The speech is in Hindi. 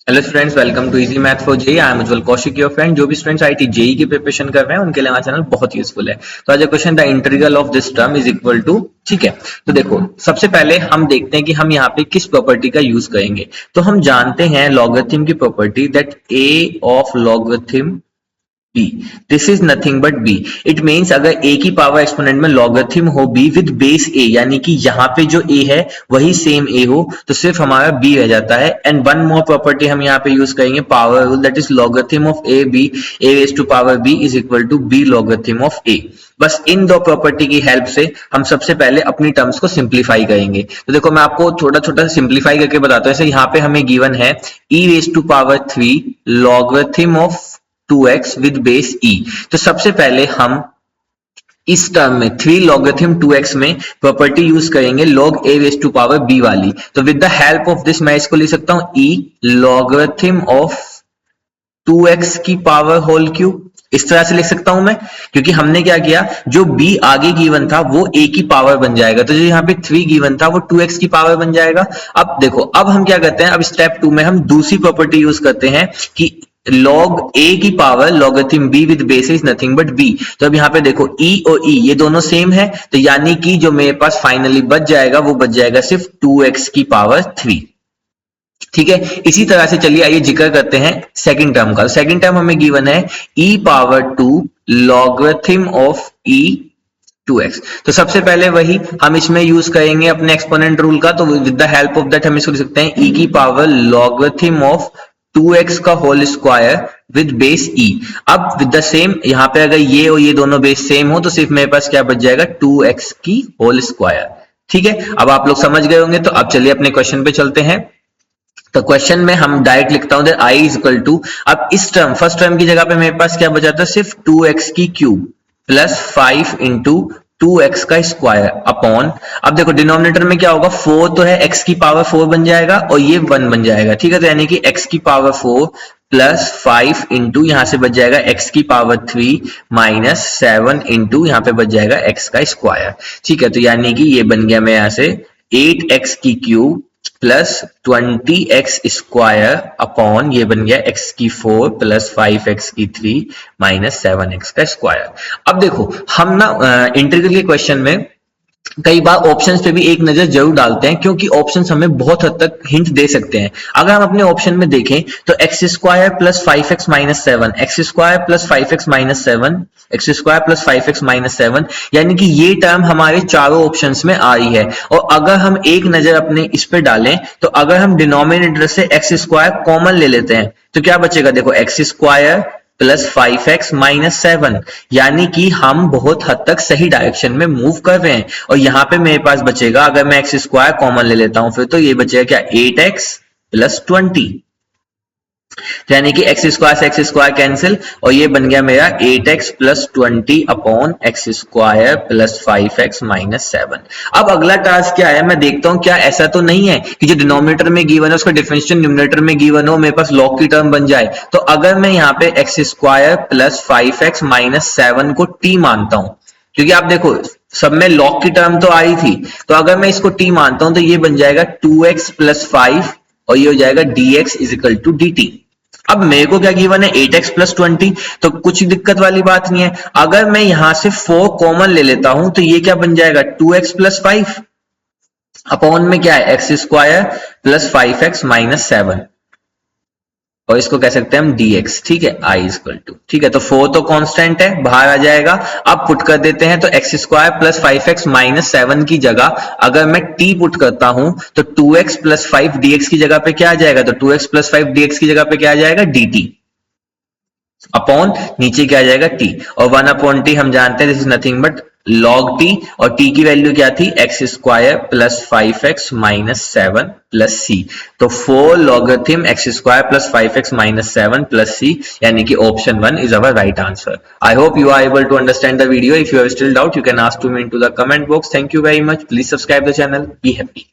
Hello students, welcome to easy math for JEE. I am Ujjwal Kaushik, your friend. जो भी स्टूडेंट्स आईटी जेई की प्रिपरेशन कर रहे हैं उनके लिए हमारा चैनल बहुत यूजफुल है। तो आज question, the integral of this term is equal to, ठीक है। तो देखो, सबसे पहले हम देखते हैं कि हम यहाँ पे किस प्रॉपर्टी का यूज करेंगे। तो हम जानते हैं लॉगरिथम की property, that a of logarithm b, this is nothing but b। It means अगर a की पावर एक्सपोनेंट में लॉगरिथम हो b विद बेस a, यानी कि यहाँ पे जो a है वही सेम a हो, तो सिर्फ हमारा b रह जाता है। एंड वन मोर प्रॉपर्टी हम यहाँ पे यूज करेंगे, power rule, that is logarithm of a b, a raise to power b is equal to b logarithm of a। बस इन दो प्रॉपर्टी की हेल्प से हम सबसे पहले अपनी टर्म्स को सिंप्लीफाई करेंगे। तो देखो, मैं आपको छोटा छोटा सिंप्लीफाई करके बताता हूँ। जैसे यहाँ पे हमें गिवन है e raise to power 3 logarithm of 2x with base e। तो सबसे पहले हम इस टर्म में 3 लॉगरिथम 2x में प्रॉपर्टी यूज करेंगे log a raise to power b वाली। तो with the help of this मैं इसको लिख सकता हूं e लॉगरिथम ऑफ 2x की पावर होल क्यूब। इस तरह से लिख सकता हूं मैं, क्योंकि हमने क्या किया, जो b आगे गिवन था वो a की पावर बन जाएगा, तो जो यहाँ पे 3 गिवन था वो 2x की पावर बन जाएगा। अब देखो, अब हम क्या करते हैं, अब स्टेप 2 में हम दूसरी प्रॉपर्टी यूज करते हैं कि log a की power logarithm b with base is nothing but b। तो अब यहाँ पे देखो e और e ये दोनों सेम है, तो यानी कि जो मेरे पास फाइनली बच जाएगा वो बच जाएगा सिर्फ 2x की पावर 3। ठीक है, इसी तरह से चलिए आइए जिक्र करते हैं सेकंड टर्म का। सेकंड टर्म हमें गिवन है e power 2 logarithm of e 2x। तो सबसे पहले वही हम इसमें यूज करेंगे अपने एक्सपोनेंट रूल का। तो with the help of that हम इसको लिख सकते हैं e की पावर लॉगरिथम ऑफ 2x का whole square with base e। अब विद द सेम, यहाँ पे अगर ये और ये दोनों बेस सेम हो तो सिर्फ मेरे पास क्या बच जाएगा, 2x की होल स्क्वायर। ठीक है, अब आप लोग समझ गए होंगे। तो अब चलिए अपने क्वेश्चन पे चलते हैं। तो क्वेश्चन में हम डायरेक्ट लिखता हूं i इज इक्वल टू, अब इस टर्म फर्स्ट टर्म की जगह पे मेरे पास क्या बचा था, सिर्फ 2x की क्यूब प्लस 5 इंटू 2x का स्क्वायर अपॉन, अब देखो डिनोमिनेटर में क्या होगा, 4 तो है, x की पावर 4 बन जाएगा और ये 1 बन जाएगा। ठीक है, तो यानी कि x की पावर 4 प्लस 5 इंटू यहां से बच जाएगा x की पावर 3 माइनस 7 इंटू यहां पे बच जाएगा x का स्क्वायर। ठीक है, तो यानी कि ये बन गया मैं यहां से 8x की cube plus 20x square upon ये बन गया x की 4 प्लस 5x की 3 माइनस 7x का स्क्वायर। अब देखो, हम ना इंटीग्रल के क्वेश्चन में कई बार ऑप्शंस पे भी एक नजर जरूर डालते हैं, क्योंकि ऑप्शंस हमें बहुत हद तक हिंट दे सकते हैं। अगर हम अपने ऑप्शन में देखें तो x square plus 5x minus 7, x square plus 5x minus 7, x square plus 5x minus 7, यानी कि ये टर्म हमारे चारों ऑप्शंस में आ रही है। और अगर हम एक नजर अपने इस पे डालें तो अगर हम डिनोमिनेटर से एक्स स्क्वायर कॉमन ले लेते हैं तो क्या बचेगा, देखो x square plus 5x minus 7, यानी कि हम बहुत हद तक सही डायरेक्शन में मूव कर रहे हैं। और यहां पे मेरे पास बचेगा, अगर मैं एक्स स्क्वायर कॉमन ले लेता हूं फिर तो ये बचेगा क्या, 8x प्लस 20, यानी कि एक्स स्क्वायर से एक्स स्क्वायर कैंसिल और ये बन गया मेरा 8x plus 20 upon x square plus 5x minus 7। अब अगला टास्क क्या है, मैं देखता हूं क्या ऐसा तो नहीं है कि जो डिनोमिनेटर में गिवन है उसका डिफरेंशियल न्यूमरेटर में गिवन हो, मेरे पास लॉग की टर्म बन जाए। तो अगर मैं यहाँ पे x square plus 5x minus 7 को t मानता हूं, क्योंकि आप देखो सब में लॉग की टर्म तो आई थी, तो अगर मैं इसको t मानता हूं तो ये बन जाएगा 2x प्लस 5 और ये हो जाएगा dx is equal to dt। अब मेरे को क्या गिवन है, 8x प्लस 20, तो कुछ दिक्कत वाली बात नहीं है। अगर मैं यहां से 4 कॉमन ले लेता हूं तो ये क्या बन जाएगा, 2x प्लस 5 अपॉन में क्या है, x square plus 5x minus 7, और इसको कह सकते हैं हम dx। ठीक है, i इज इक्वल टू, ठीक है, तो 4 तो कांस्टेंट है, बाहर आ जाएगा। अब पुट कर देते हैं, तो x square plus 5x minus 7 की जगह अगर मैं t पुट करता हूं तो 2x प्लस 5 dx की जगह पे क्या आ जाएगा, तो 2x प्लस 5 dx की जगह पे क्या आ जाएगा, dt अपॉन नीचे क्या आ जाएगा t, और 1 अपॉन t हम जानते हैं this is nothing but log t, और t की वैल्यू क्या थी, x square plus 5x minus 7 plus c। तो 4 logarithm x square plus 5x minus 7 plus c, यानी कि option 1 is our right answer. I hope you are able to understand the video. If you have still doubt you can ask to me in to the comment box. Thank you very much. Please subscribe the channel. Be happy.